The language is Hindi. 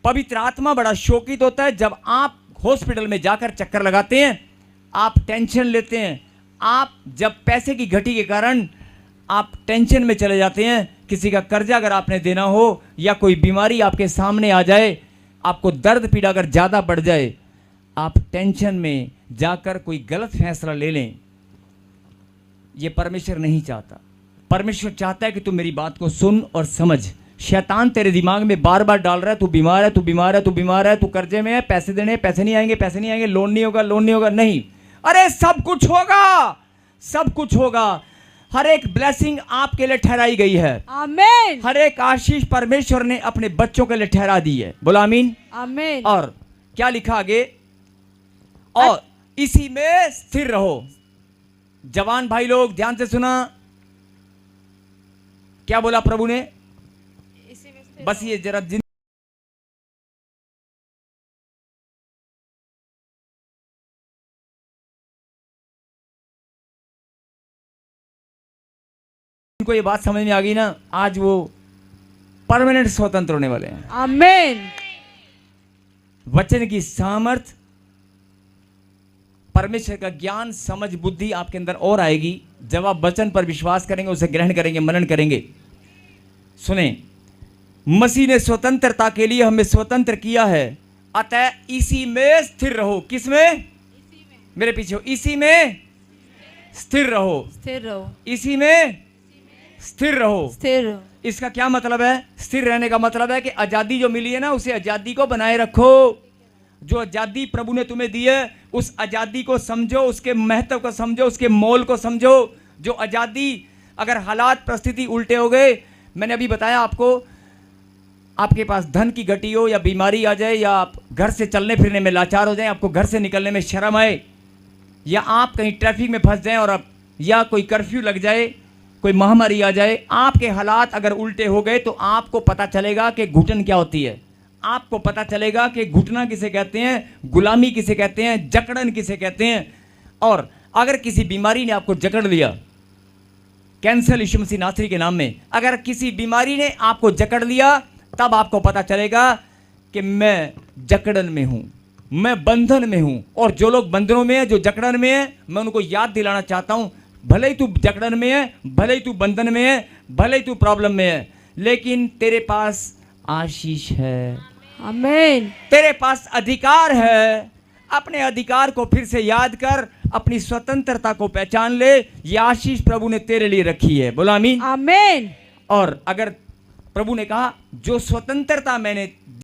पवित्र आत्मा बड़ा शोकित होता है जब आप हॉस्पिटल में जाकर चक्कर लगाते हैं, आप टेंशन लेते हैं, आप जब पैसे की घटी के कारण आप टेंशन में चले जाते हैं। किसी का कर्जा अगर आपने देना हो या कोई बीमारी आपके सामने आ जाए, आपको दर्द पीड़ा अगर ज़्यादा बढ़ जाए, आप टेंशन में जाकर कोई गलत फैसला ले लें, ये परमेश्वर नहीं चाहता। परमेश्वर चाहता है कि तू मेरी बात को सुन और समझ। शैतान तेरे दिमाग में बार बार डाल रहा है, तू बीमार है, तू बीमार है, तू बीमार है, तू कर्जे में है, पैसे देने, पैसे नहीं आएंगे, पैसे नहीं आएंगे, लोन नहीं होगा, लोन नहीं होगा। नहीं, अरे सब कुछ होगा, सब कुछ होगा। हर एक ब्लेसिंग आपके लिए ठहराई गई है। आमीन। हर एक आशीष परमेश्वर ने अपने बच्चों के लिए ठहरा दी है। बोलो आमीन। आमीन। और क्या लिखा आगे, और इसी में स्थिर रहो। जवान भाई लोग ध्यान से सुना, क्या बोला प्रभु ने? इसी में स्थिर बस ये जरा इनको ये बात समझ में आ गई ना, आज वो परमानेंट स्वतंत्र होने वाले हैं। आमीन। वचन की सामर्थ, परमेश्वर का ज्ञान, समझ, बुद्धि आपके अंदर और आएगी जब आप वचन पर विश्वास करेंगे, उसे ग्रहण करेंगे, मनन करेंगे। सुने, मसीह ने स्वतंत्रता के लिए हमें स्वतंत्र किया है, अतः इसी में स्थिर रहो। किस में? मेरे पीछे हो। इसी में स्थिर रहो, स्थिर रहो, इसी में स्थिर रहो। स्थिर रहो। इसका क्या मतलब है? स्थिर रहने का मतलब है कि आजादी जो मिली है ना, उसे आजादी को बनाए रखो। जो आजादी प्रभु ने तुम्हें दी है, उस आजादी को समझो, उसके महत्व को समझो, उसके मोल को समझो। जो आजादी, अगर हालात परिस्थिति उल्टे हो गए, मैंने अभी बताया आपको, आपके पास धन की घटी हो या बीमारी आ जाए, या आप घर से चलने फिरने में लाचार हो जाए, आपको घर से निकलने में शर्म आए, या आप कहीं ट्रैफिक में फंस जाएं और आप, या कोई कर्फ्यू लग जाए, कोई महामारी आ जाए, आपके हालात अगर उल्टे हो गए, तो आपको पता चलेगा कि घुटन क्या होती है। आपको पता चलेगा कि घुटना किसे कहते हैं, गुलामी किसे कहते हैं, जकड़न किसे कहते हैं। और अगर किसी बीमारी ने आपको जकड़ लिया, कैंसर यीशु मसीह नासरी के नाम में, अगर किसी बीमारी ने आपको जकड़ लिया, तब आपको पता चलेगा कि मैं जकड़न में हूं, मैं बंधन में हूं। और जो लोग बंधनों में हैं, जो जकड़न में हैं, मैं उनको याद दिलाना चाहता हूं, भले ही तू जकड़न में है, भले ही तू बंधन में है, भले ही तू प्रॉब्लम में है, लेकिन तेरे पास आशीष है। आमीन। तेरे पास अधिकार है। अपने अधिकार को फिर से याद कर, अपनी स्वतंत्रता को पहचान ले। ये आशीष प्रभु ने तेरे लिए रखी है। बोलो आमीन। आमीन। और अगर प्रभु ने कहा, जो स्वतंत्रता मैंने